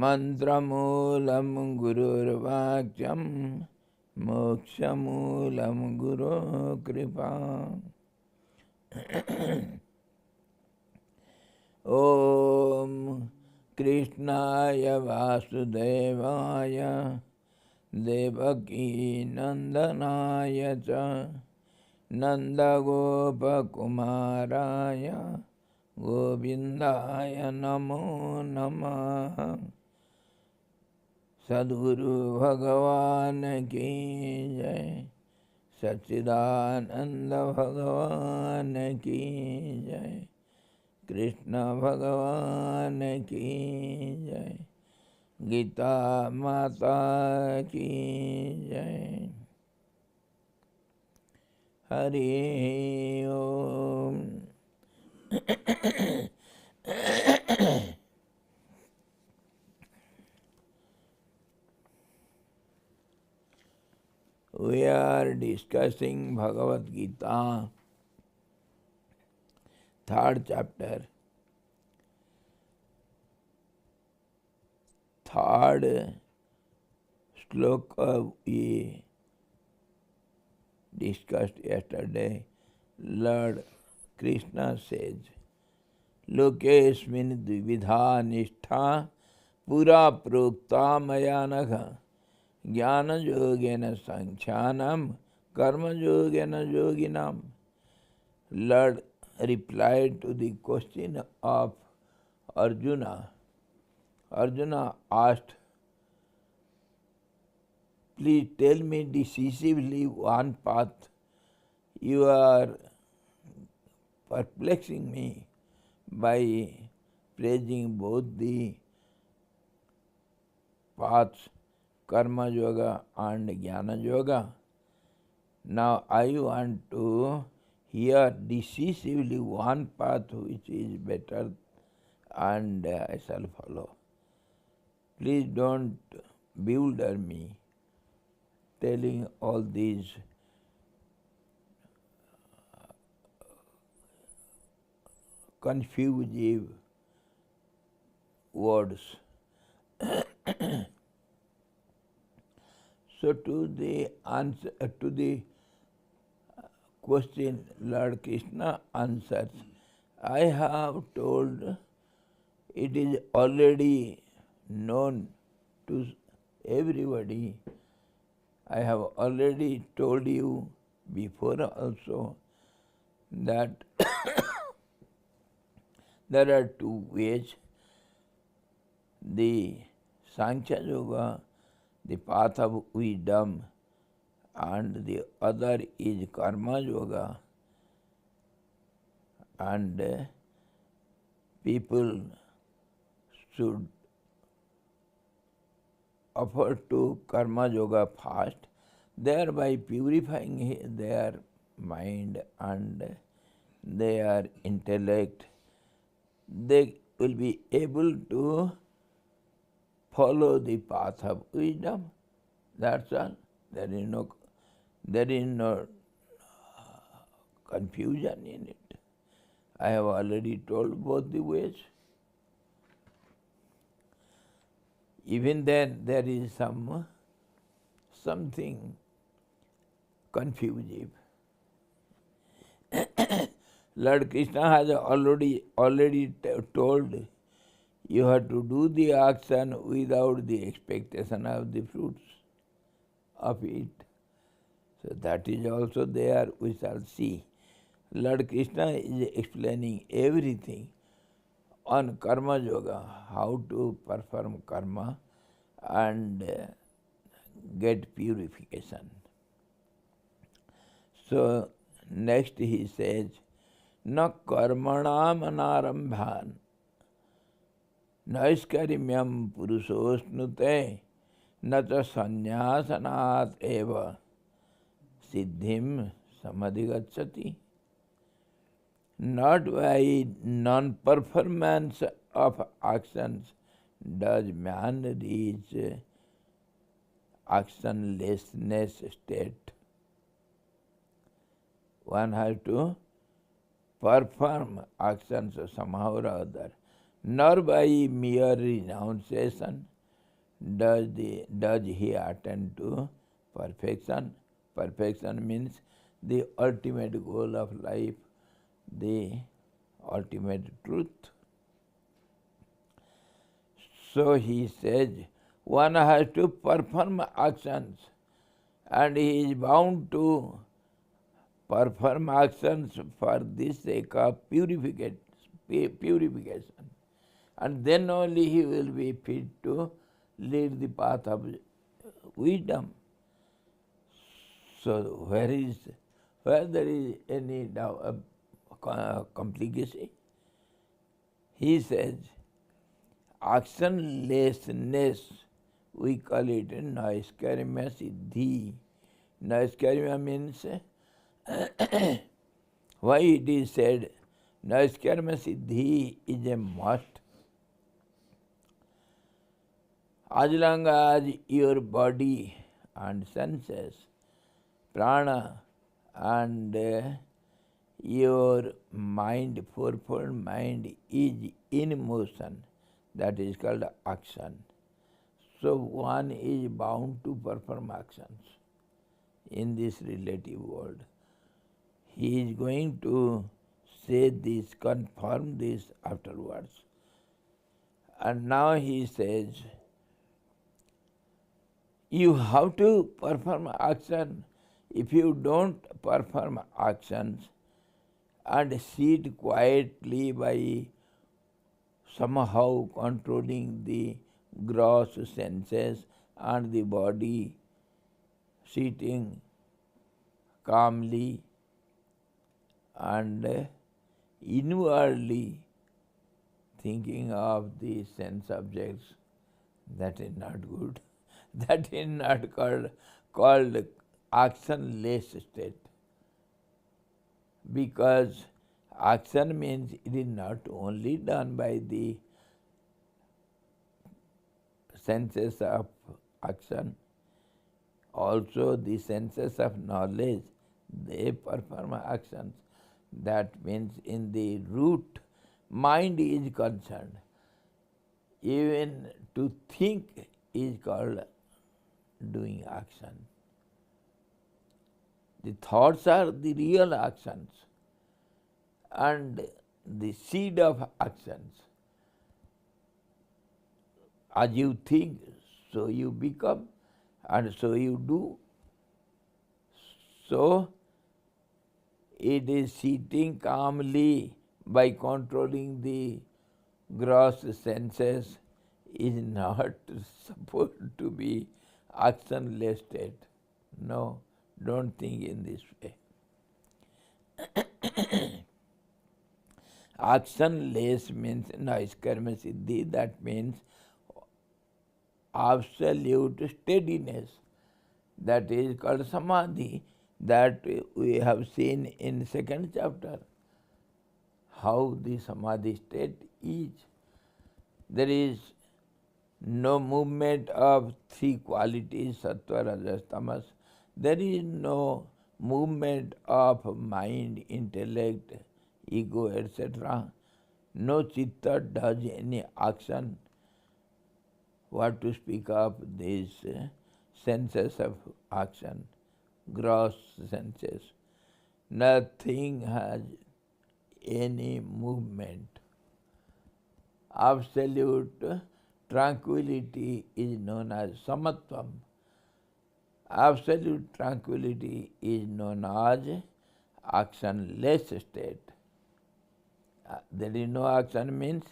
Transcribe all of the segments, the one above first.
मंत्रमूलं गुरुर्वाक्यं मोक्षमूलं गुरो कृपा। ओम कृष्णाय वासुदेवाय देवकी नंदनाय च नंदगोपकुमाराय गोविंदाय नमो नमः। सद्गुरु भगवान की जय, सच्चिदानंद भगवान की जय, कृष्ण भगवान की जय, गीता माता की जय। हरि ओम। We are discussing Bhagavad Gita, third chapter, third sloka we discussed yesterday. Lord Krishna says, Lokesmin dvividha nishtha pura prokta maya nagha jnana yogena sankhyanam karma yogena yoginam. Lord replied to the question of Arjuna. Arjuna asked, please tell me decisively one path. You are perplexing me by praising both the paths, karma yoga and jnana yoga. Now I want to hear decisively one path which is better, and I shall follow. Please don't bewilder me telling all these confusive words. So to the answer to the question, Lord Krishna answers, I have told, it is already known to everybody. I have already told you before also that there are two ways. The Sankhya Yoga, the path of wisdom, and the other is Karma Yoga. And people should offer to Karma Yoga first, thereby purifying their mind and their intellect. They will be able to follow the path of wisdom. That's all. There is no confusion in it. I have already told both the ways. Even then there is something confusive. Lord Krishna has already told you have to do the action without the expectation of the fruits of it. So that is also there, we shall see. Lord Krishna is explaining everything on Karma Yoga, how to perform karma and get purification. So next he says, na karmanam anarambhan naiskarimyam purushosnute na cha sanyasanat eva siddhim samadhigacchati. Not by non-performance of actions does man reach actionlessness state. One has to perform actions somehow or other. nor by mere renunciation does he attain to perfection. Perfection means the ultimate goal of life, the ultimate truth. So he says, one has to perform actions, and he is bound to perform actions for the sake of purification. And then only he will be fit to lead the path of wisdom. So where there is any complication, he says, actionlessness, we call it naiskarma siddhi. Naiskarma means why it is said naiskarma siddhi is a must. As long as your body and senses, prana, and your mind, fourfold mind is in motion, that is called action. So one is bound to perform actions in this relative world. He is going to say this, confirm this afterwards. And now he says, you have to perform action. If you don't perform actions and sit quietly by somehow controlling the gross senses and the body, sitting calmly and inwardly thinking of the sense objects, that is not good. That is not called actionless state. Because action means it is not only done by the senses of action, also the senses of knowledge, they perform actions. That means in the root, mind is concerned. Even to think is called doing action. The thoughts are the real actions and the seed of actions. As you think, so you become, and so you do. So it is sitting calmly by controlling the gross senses is not supposed to be actionless state. No, don't think in this way. Actionless means naiskarma siddhi, that means absolute steadiness. That is called samadhi, that we have seen in second chapter, how the samadhi state is. There is no movement of three qualities, sattva, rajas, tamas. There is no movement of mind, intellect, ego, etc. No chitta does any action. What to speak of these senses of action, gross senses. Nothing has any movement. Absolute tranquility is known as samatvam. Absolute tranquility is known as actionless state. There is no action means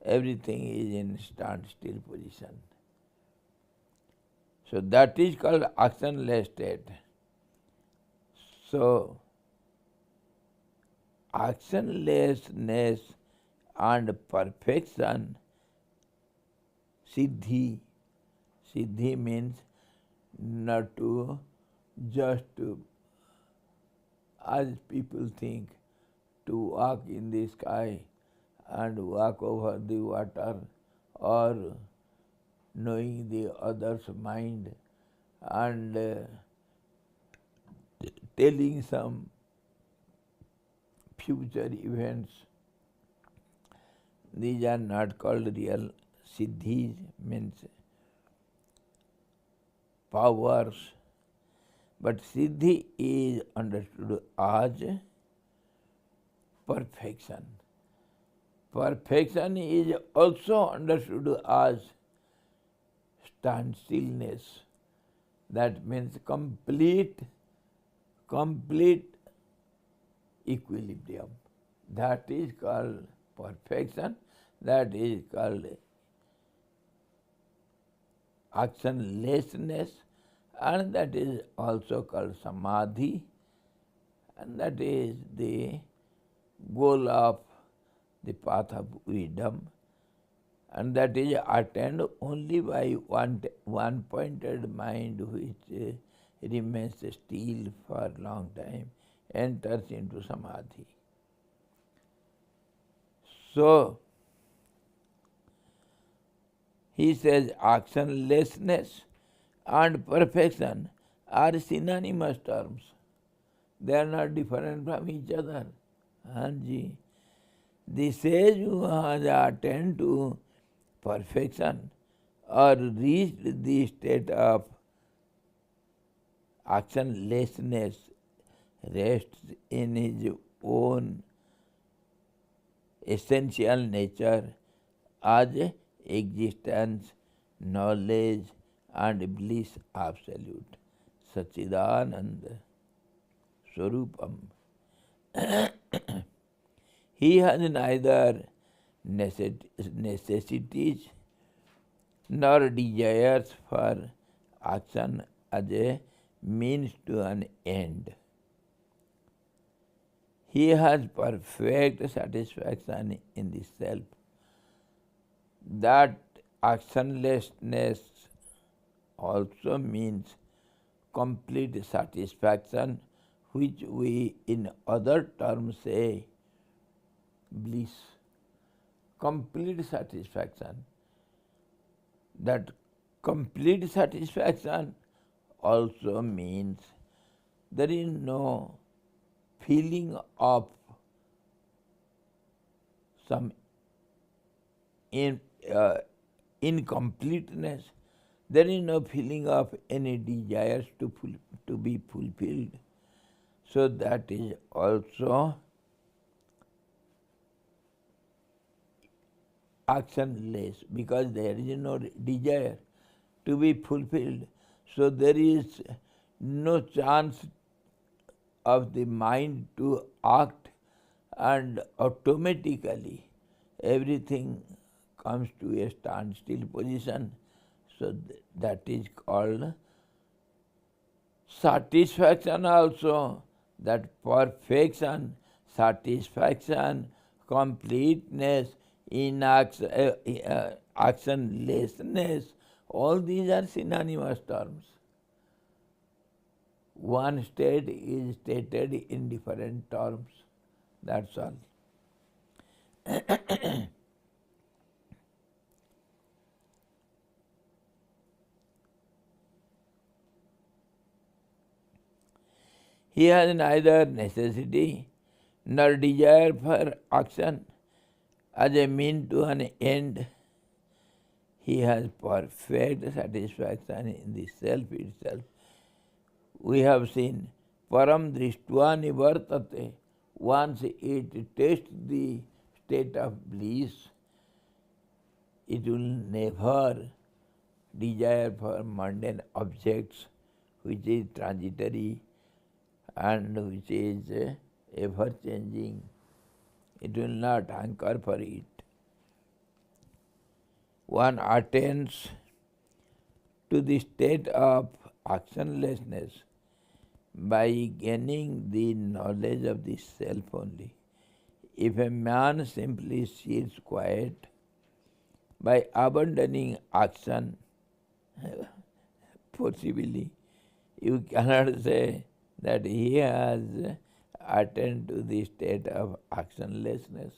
everything is in standstill position. So that is called actionless state. So actionlessness and perfection, siddhi. Siddhi means not to just as people think, to walk in the sky and walk over the water, or knowing the other's mind and telling some future events. These are not called real siddhis, means powers. But siddhi is understood as perfection. Perfection is also understood as standstillness. That means complete equilibrium. That is called perfection. That is called actionlessness, and that is also called samadhi, and that is the goal of the path of wisdom, and that is attained only by one-pointed mind which remains still for a long time, enters into samadhi. So, he says actionlessness and perfection are synonymous terms. They are not different from each other. Hanji. The sage who has attained to perfection or reached the state of actionlessness rests in his own essential nature as existence, knowledge and bliss absolute. Sachidananda Swarupam. He has neither necessities nor desires for action as a means to an end. He has perfect satisfaction in the self. That actionlessness also means complete satisfaction, which we in other terms say bliss. Complete satisfaction. That complete satisfaction also means there is no feeling of some incompleteness. There is no feeling of any desires to be fulfilled. So that is also actionless, because there is no desire to be fulfilled. So there is no chance of the mind to act, and automatically everything comes to a standstill position. So that is called satisfaction also. That perfection, satisfaction, completeness, actionlessness, all these are synonymous terms. One state is stated in different terms. That's all. He has neither necessity nor desire for action as a mean to an end. He has perfect satisfaction in the self itself. We have seen param drishtva nivartate. Once it tastes the state of bliss, it will never desire for mundane objects, which is transitory and which is ever changing. It will not hanker for it. One attains to the state of actionlessness by gaining the knowledge of the self only. If a man simply sits quiet by abandoning action, possibly you cannot say that he has attained to the state of actionlessness,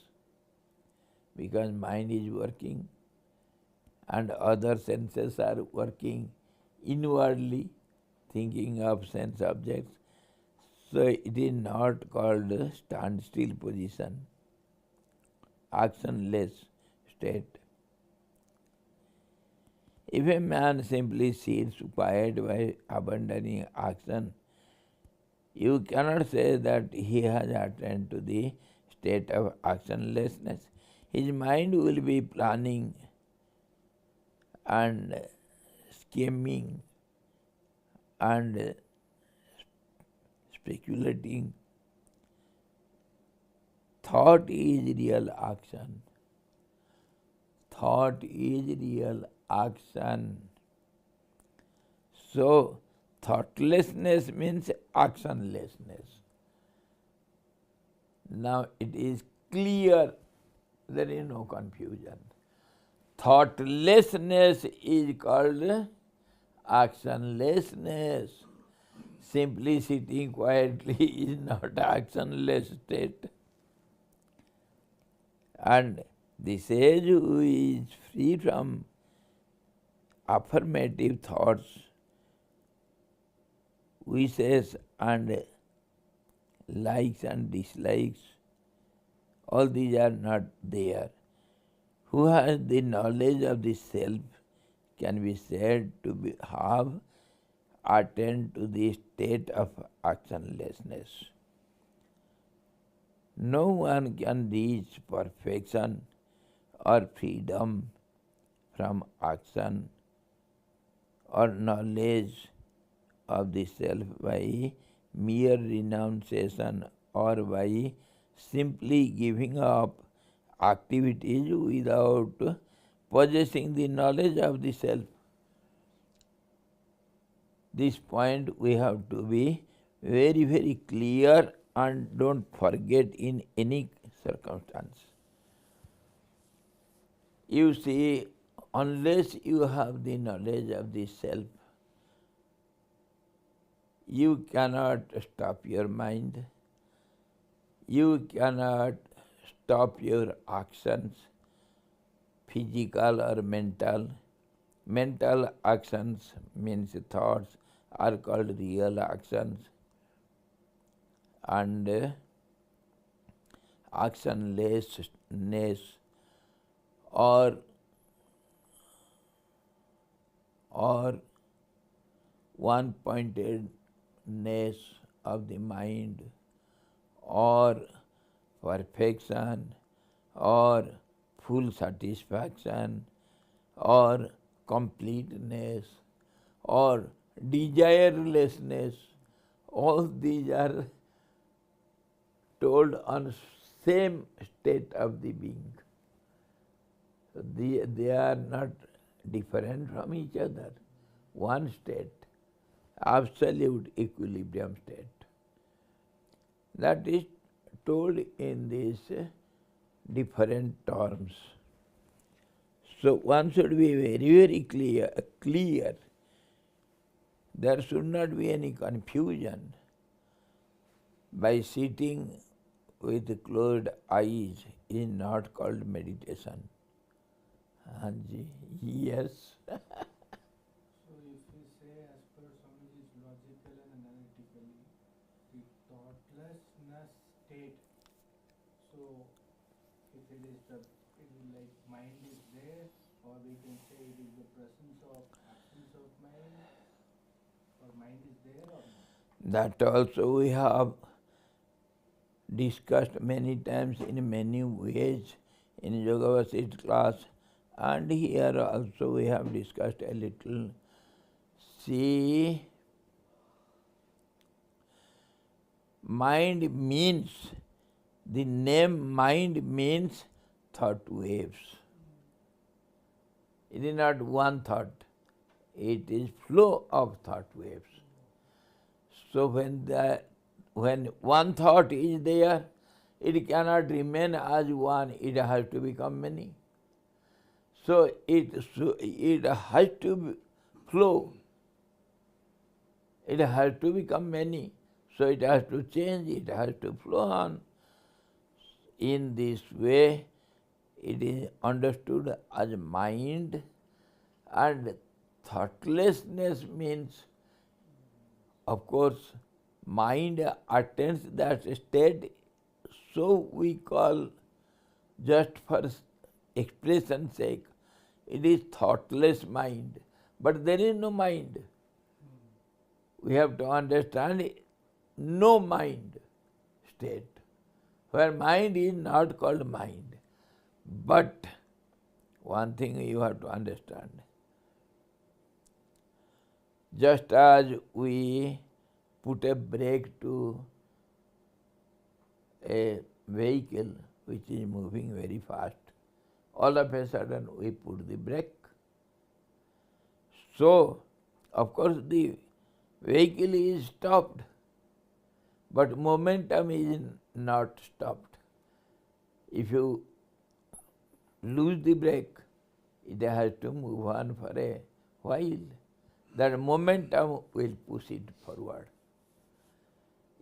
because mind is working and other senses are working inwardly, thinking of sense objects. So it is not called standstill position, actionless, state. If a man simply sits quiet by abandoning action, you cannot say that he has attained to the state of actionlessness. His mind will be planning and scheming and speculating. Thought is real action. Thought is real action. So, thoughtlessness means actionlessness. Now it is clear, there is no confusion. Thoughtlessness is called actionlessness. Simply sitting quietly is not actionless state. And the sage who is free from affirmative thoughts, wishes and likes and dislikes, all these are not there. Who has the knowledge of the self can be said to have attained to the state of actionlessness. No one can reach perfection or freedom from action or knowledge of the self by mere renunciation or by simply giving up activities without possessing the knowledge of the self. This point we have to be very, very clear and don't forget in any circumstance. You see, unless you have the knowledge of the self, you cannot stop your mind, you cannot stop your actions, physical or mental. Mental actions means thoughts are called real actions, and actionlessness or one-pointedness of the mind or perfection or full satisfaction or completeness or desirelessness, all these are told on same state of the being. So they are not different from each other. One state, absolute equilibrium state. That is told in these different terms. So one should be very, very clear. There should not be any confusion. By sitting with closed eyes is not called meditation. Hanji, yes. So if we say as per Swamiji's logical and analytically, the thoughtlessness state, so if it is like mind is there, or we can say it is the presence of absence of mind, or mind is there or not? That also we have discussed many times in many ways in Yoga Vasit class, and here also we have discussed a little. See, mind means, the name mind means thought waves. It is not one thought, it is flow of thought waves. So when one thought is there, it cannot remain as one, it has to become many. So it has to flow, it has to become many. So it has to change, it has to flow on. In this way, it is understood as mind, and thoughtlessness means, of course, mind attains that state, so we call, just for expression's sake. It is thoughtless mind, but there is no mind. We have to understand no mind state, where mind is not called mind. But one thing you have to understand, just as we put a brake to a vehicle which is moving very fast, all of a sudden we put the brake. So, of course, the vehicle is stopped, but momentum is not stopped. If you lose the brake, it has to move on for a while. That momentum will push it forward.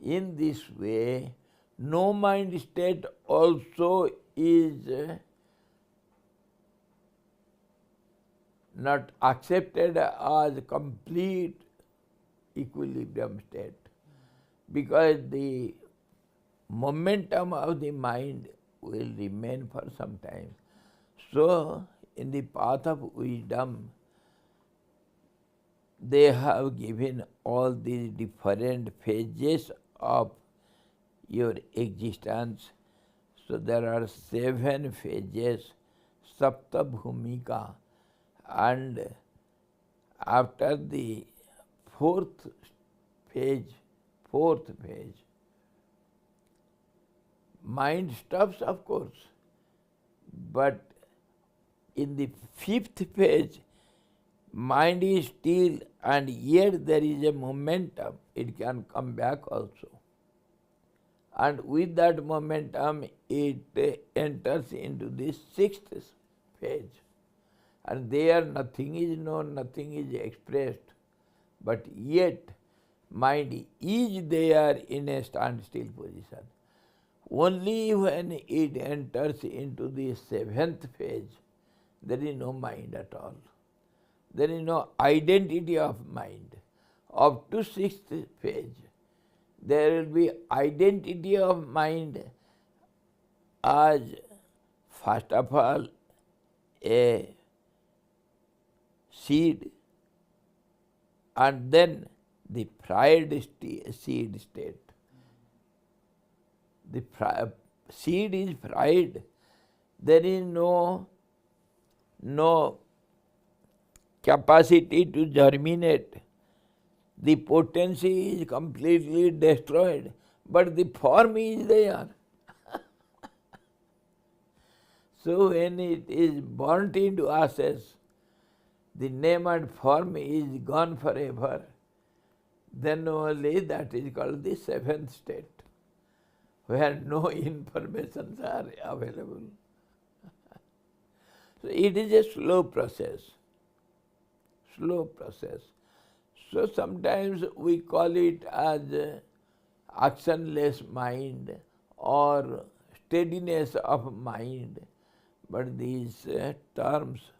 In this way, no mind state also is not accepted as complete equilibrium state, because the momentum of the mind will remain for some time. So, in the path of wisdom, they have given all these different phases of your existence. So there are 7 phases, Sapta Bhumika, and after the fourth phase, mind stops, of course, but in the 5th phase, mind is still, and yet there is a momentum. It can come back also. And with that momentum, it enters into the 6th phase. And there nothing is known, nothing is expressed. But yet, mind is there in a standstill position. Only when it enters into the 7th phase, there is no mind at all. There is no identity of mind. Up to 6th phase, there will be identity of mind as, first of all, a seed, and then the fried seed state. The seed is fried. There is no capacity to germinate. The potency is completely destroyed, but the form is there. So when it is burnt into ashes, the name and form is gone forever. Then only that is called the 7th state, where no informations are available. So it is a slow process. So sometimes we call it as actionless mind or steadiness of mind, but these terms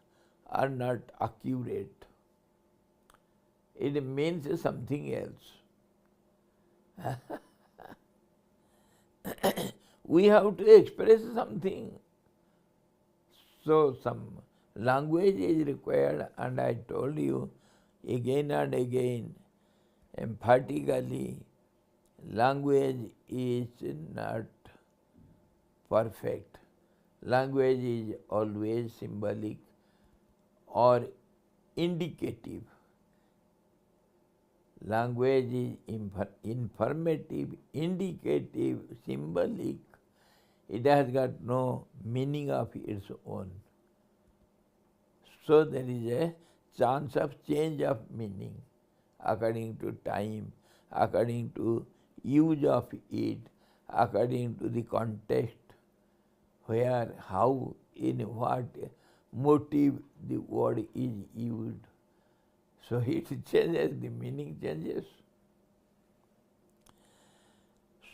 are not accurate. It means something else. We have to express something. So some language is required, and I told you again and again, emphatically, language is not perfect. Language is always symbolic or indicative. Language is informative, indicative, symbolic. It has got no meaning of its own. So there is a chance of change of meaning according to time, according to use of it, according to the context, where, how, in what motive the word is used. So it changes, the meaning changes.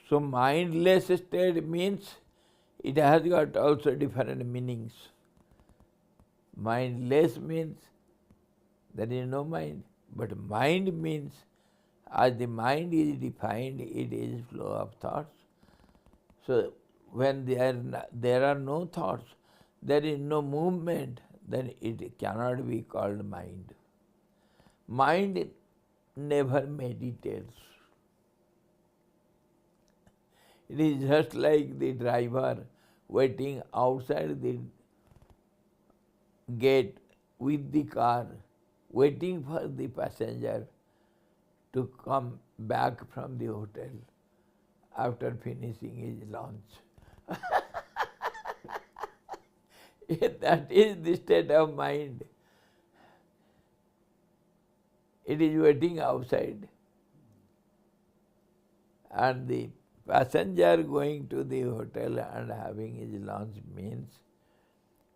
So mindless state means it has got also different meanings. Mindless means there is no mind, but mind means, as the mind is defined, it is flow of thoughts. So when there are no thoughts, there is no movement, then it cannot be called mind. Mind never meditates. It is just like the driver waiting outside the gate with the car, waiting for the passenger to come back from the hotel after finishing his lunch. That is the state of mind. It is waiting outside. And the passenger going to the hotel and having his lunch means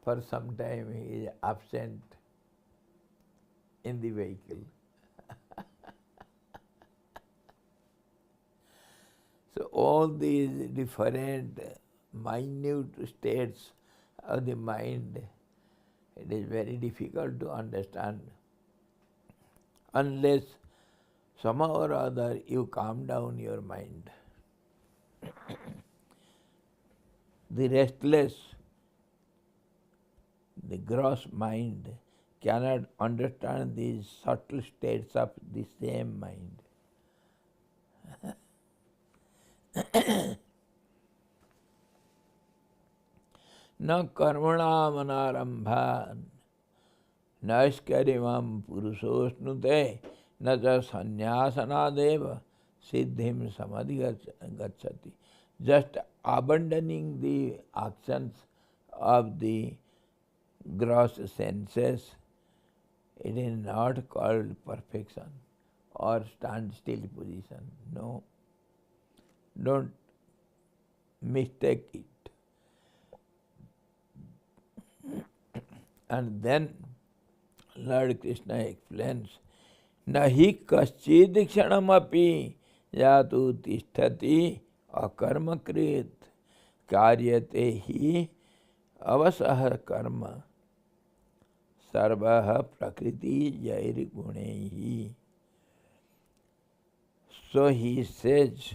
for some time he is absent in the vehicle. So all these different minute states of the mind, it is very difficult to understand unless somehow or other you calm down your mind. The restless, the gross mind cannot understand these subtle states of the same mind. Na karmana manarambhan naiskarimam purusosnute na ja sannyasana siddhim samadhi gacchati. Just abandoning the actions of the gross senses, it is not called perfection or standstill position. No, don't mistake it. And then Lord Krishna explains, Nahi kaschid kshanamapi yatu tisthati akarmakrit karyate hi avasah karma sarvah prakriti jair gunehi. So he says,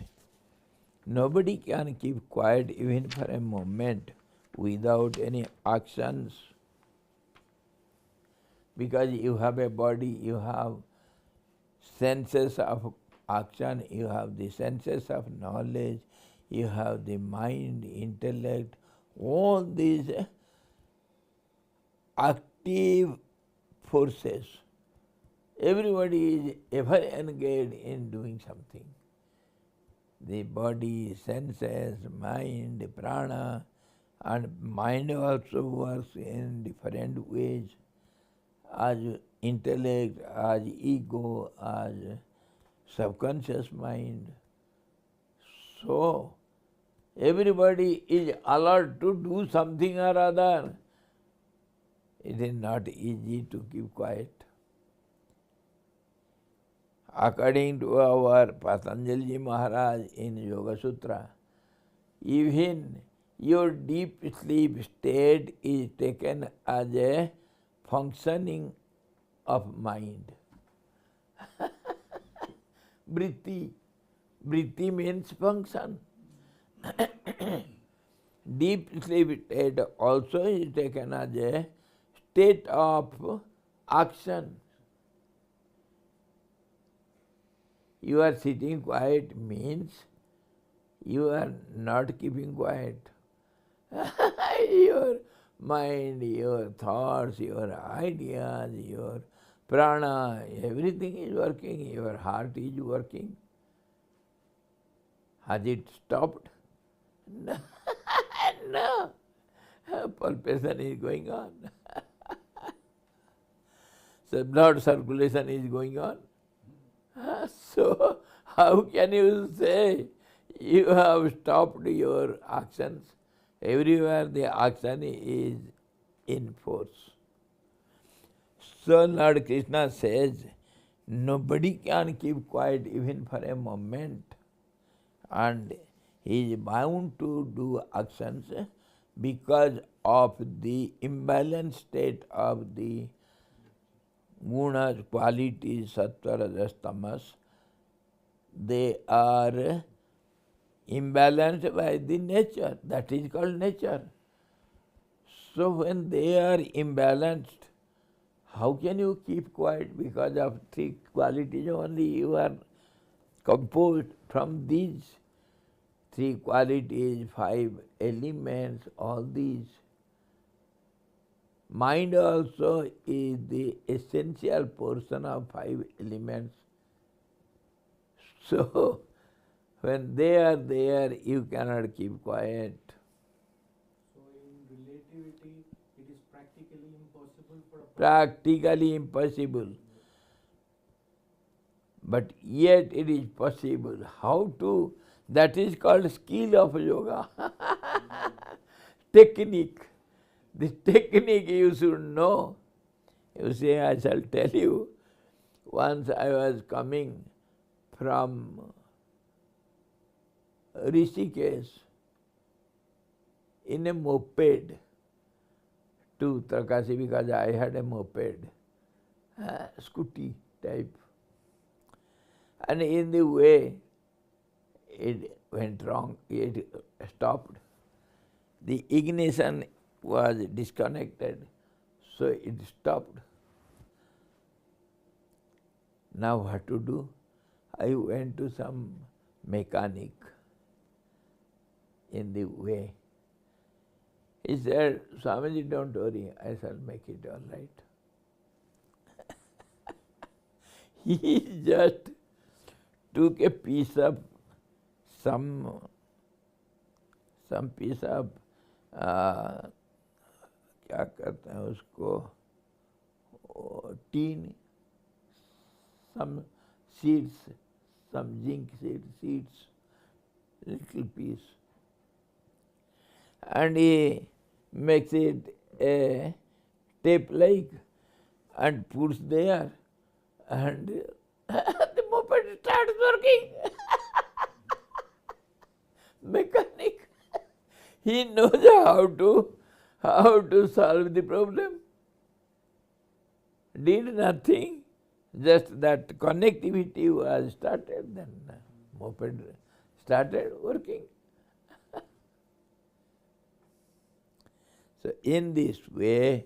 nobody can keep quiet even for a moment without any actions. Because you have a body, you have senses of action, you have the senses of knowledge, you have the mind, intellect, all these active forces. Everybody is ever engaged in doing something. The body, senses, mind, prana, and mind also works in different ways. As intellect, as ego, as subconscious mind. So, everybody is alert to do something or other. It is not easy to keep quiet. According to our Patanjali Maharaj in Yoga Sutra, even your deep sleep state is taken as a functioning of mind. Vritti. Vritti means function. Deep sleep state also is taken as a state of action. You are sitting quiet means you are not keeping quiet. Your mind, your thoughts, your ideas, your prana, everything is working, your heart is working. Has it stopped? No. No. Pulsation is going on. So blood circulation is going on. So how can you say you have stopped your actions? Everywhere the action is in force. So Lord Krishna says, nobody can keep quiet even for a moment, and he is bound to do actions because of the imbalanced state of the gunas, qualities, sattva, rajas, tamas. They are imbalanced by the nature. That is called nature. So when they are imbalanced, how can you keep quiet? Because of three qualities only you are composed from these three qualities, five elements, all these. Mind also is the essential portion of five elements. So when they are there, you cannot keep quiet. So in relativity, it is practically impossible for a person. Practically impossible. But yet it is possible. How to? That is called skill of yoga. Technique. This technique you should know. You see, I shall tell you. Once I was coming from Rishikesh in a moped to Tarkasi because I had a moped, scooty type. And in the way, it went wrong, it stopped. The ignition was disconnected, so it stopped. Now what to do? I went to some mechanic in the way. He said, Swamiji, don't worry, I shall make it all right. He just took a piece of some piece of क्या कहते हैं उसको, tin, some seeds, some zinc seeds, little piece, and he makes it a tape like and puts there, and the moped starts working. Mechanic, he knows how to solve the problem. Did nothing, just that connectivity was started, then moped started working. So in this way,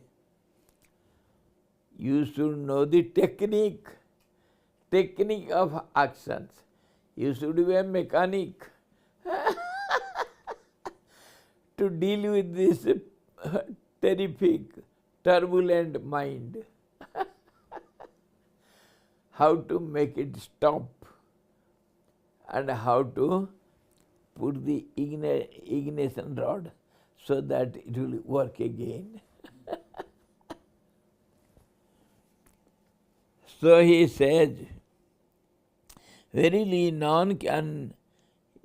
you should know the technique of actions. You should be a mechanic to deal with this terrific, turbulent mind. How to make it stop and how to put the ignition rod so that it will work again. So he says, verily none can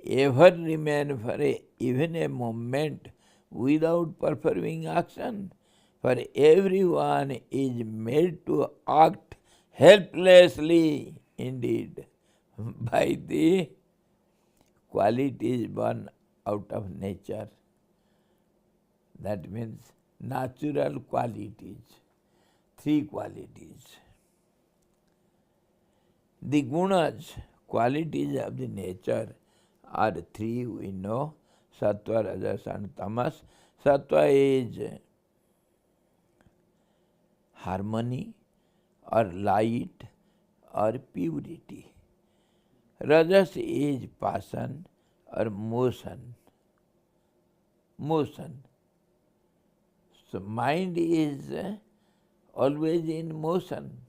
ever remain for even a moment without performing action, for everyone is made to act helplessly indeed by the qualities born out of nature. That means natural qualities, three qualities. The gunas, qualities of the nature, are three we know, sattva, rajas and tamas. Sattva is harmony or light or purity. Rajas is passion or motion. So mind is always in motion,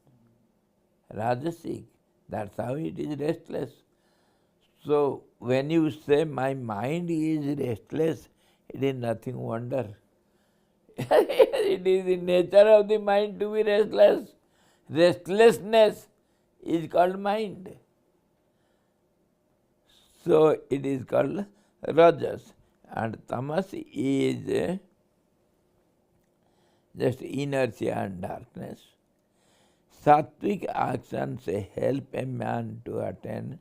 rajasic. That's how it is restless. So when you say my mind is restless, it is nothing wonder. It is the nature of the mind to be restless. Restlessness is called mind. So it is called rajas. And tamas is just inertia and darkness. Sattvic actions help a man to attain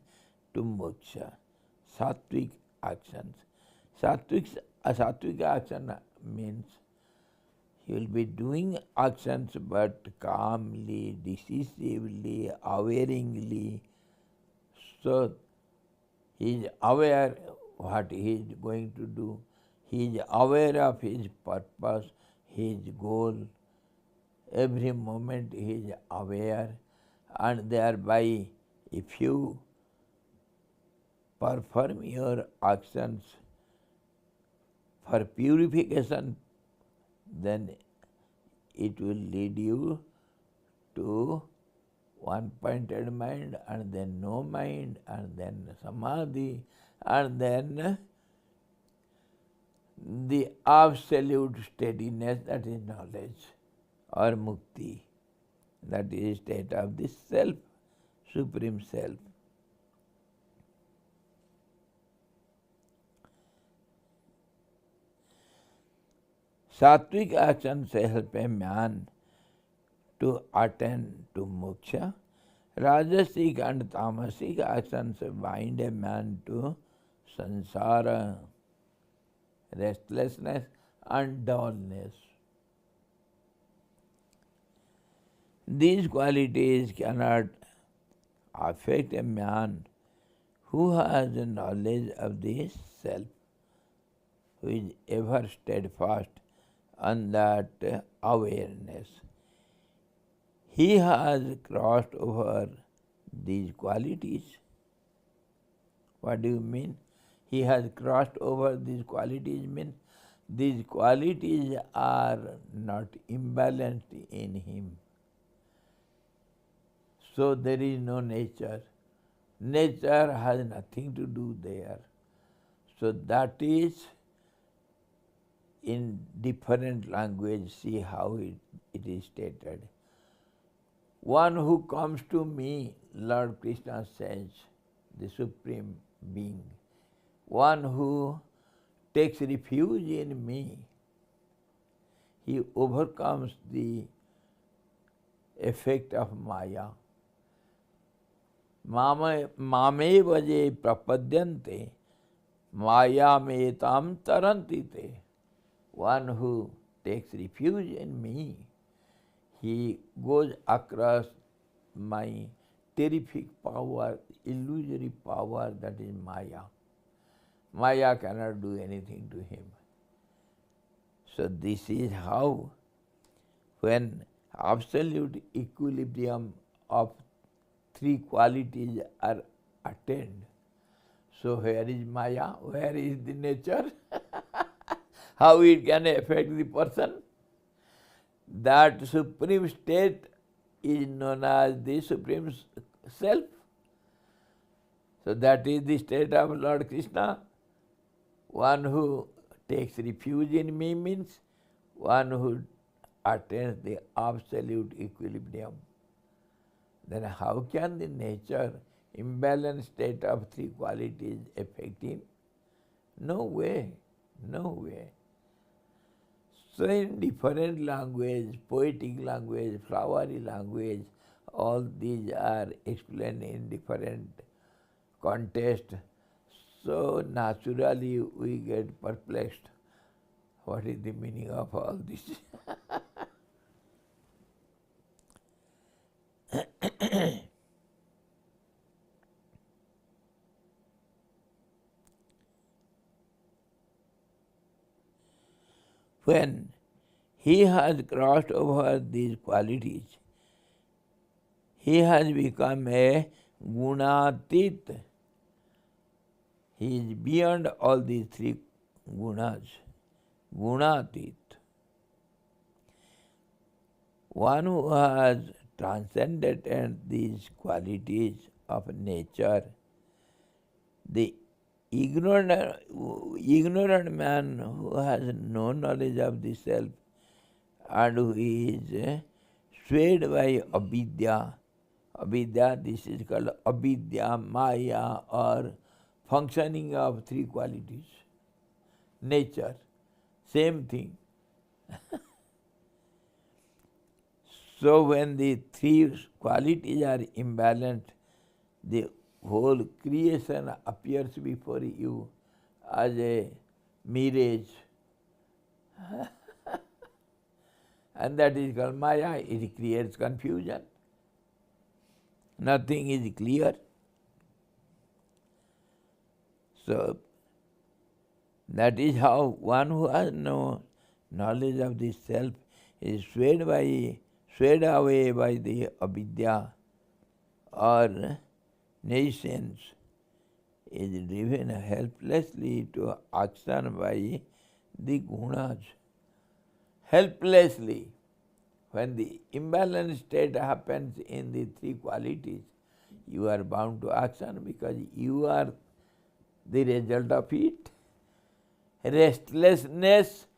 to moksha. Sattvic actions. Sattvic action means he will be doing actions but calmly, decisively, awareingly. So he is aware what he is going to do. He is aware of his purpose. his goal. Every moment he is aware, and thereby if you perform your actions for purification, then it will lead you to one-pointed mind, and then no mind, and then samadhi, and then the absolute steadiness, that is knowledge, or mukti, that is state of the self, supreme self. Sattvic actions help a man to attain to moksha. Rajasic and tamasic actions bind a man to sansara, restlessness and dullness. These qualities cannot affect a man who has a knowledge of the self, who is ever steadfast on that awareness. He has crossed over these qualities. What do you mean? He has crossed over these qualities means these qualities are not imbalanced in him. So there is no nature. Nature has nothing to do there. So that is in different language, see how it is stated. One who comes to me, Lord Krishna says, the Supreme Being, one who takes refuge in me, he overcomes the effect of Maya. Mame vaje prapadyante, Maya metam tarantite. One who takes refuge in me, he goes across my terrific power, illusory power, that is Maya. Maya cannot do anything to him. So this is how, when absolute equilibrium of three qualities are attained, so where is Maya? Where is the nature? How it can affect the person? That supreme state is known as the Supreme Self. So that is the state of Lord Krishna. One who takes refuge in me means one who attains the absolute equilibrium. Then how can the nature, imbalanced state of three qualities affect him? No way, no way. So in different language, poetic language, flowery language, all these are explained in different context. So naturally we get perplexed. What is the meaning of all this? When he has crossed over these qualities, he has become a gunatit. He is beyond all these three gunas. Gunatit. One who has transcended these qualities of nature, the ignorant man who has no knowledge of the self and who is swayed by avidya. Avidya, this is called avidya, maya, or functioning of three qualities. Nature, same thing. So when the three qualities are imbalanced, the whole creation appears before you as a mirage. And that is called Maya. It creates confusion. Nothing is clear. So that is how one who has no knowledge of the self is swayed away by the avidya or nations, is driven helplessly to action by the gunas. Helplessly. When the imbalanced state happens in the three qualities, you are bound to action because you are the result of it. Restlessness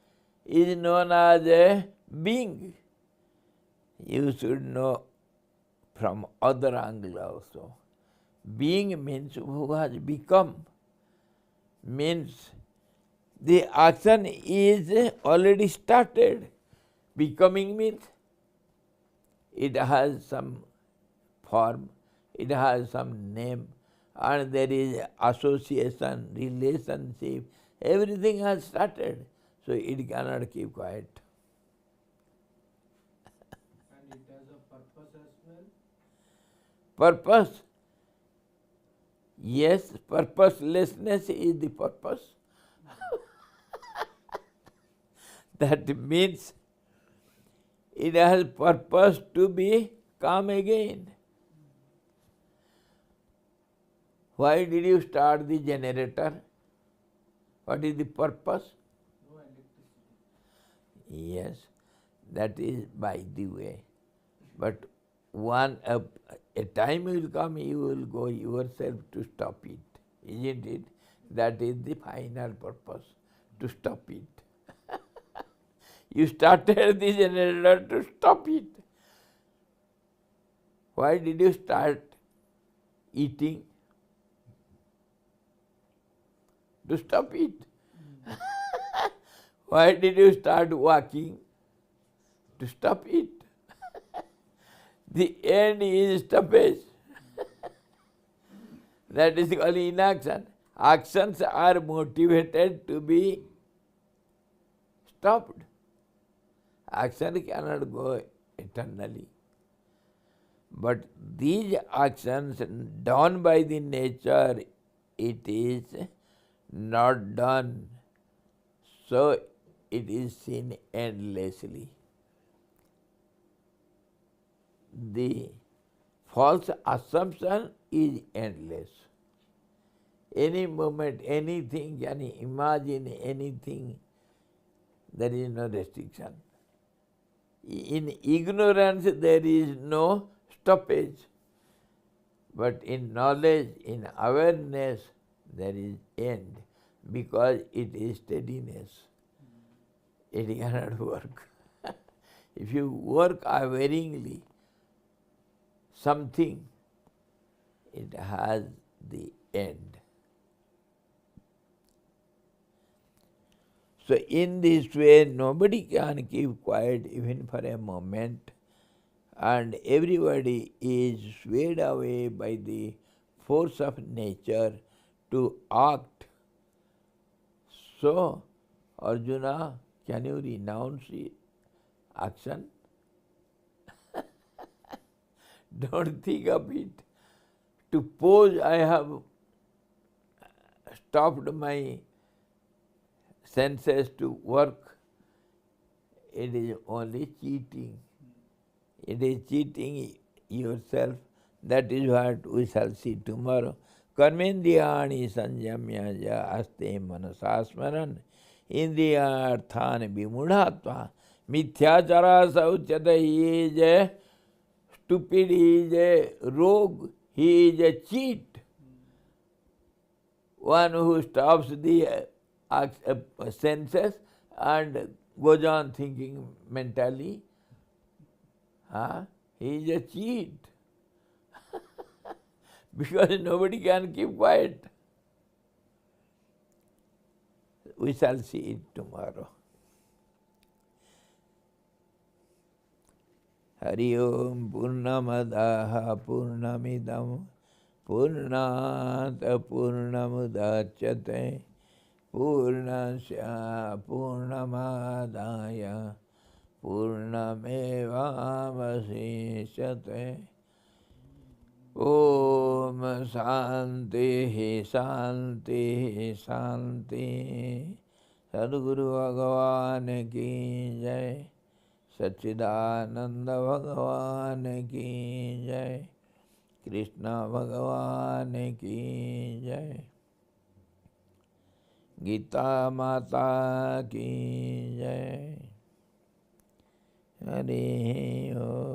is known as a being. You should know from other angle also. Being means who has become, means the action is already started. Becoming means it has some form, it has some name, and there is association, relationship, everything has started, so it cannot keep quiet. And it has a purpose as well? Purpose? Yes, purposelessness is the purpose. That means it has purpose to be come again. Why did you start the generator? What is the purpose? No electricity. Yes, that is by the way. But a time will come, you will go yourself to stop it, isn't it? That is the final purpose, to stop it. You started the generator to stop it. Why did you start eating? To stop it. Why did you start walking? To stop it. The end is stoppage. That is called inaction. Actions are motivated to be stopped. Action cannot go eternally. But these actions done by the nature, it is not done, so it is seen endlessly. The false assumption is endless. Any moment, anything, can imagine anything, there is no restriction. In ignorance there is no stoppage, but in knowledge, in awareness, there is end, because it is steadiness. It cannot work. If you work unwaveringly, something, it has the end. So in this way, nobody can keep quiet even for a moment, and everybody is swayed away by the force of nature to act. So, Arjuna, can you renounce action? Don't think of it. To pose, I have stopped my senses to work. It is only cheating. It is cheating yourself. That is what we shall see tomorrow. Karmendriyani sanjamya ja aste manasasmaran indriyarthan vimudhatva mithyachara sauchata. He is a stupid, he is a rogue, he is a cheat. One who stops the senses and goes on thinking mentally, he is a cheat. Because nobody can keep quiet. We shall see it tomorrow. Hari Om Purnamadaha Purnamidam Purnat Purnamudachyate Purnasya Purnamadaya Purnamevavasishyate. Om Shanti Shanti Shanti. सद्गुरु भगवान की जय, सच्चिदानंद भगवान की जय, कृष्ण भगवान की जय, गीता माता की जय। हरि ओम।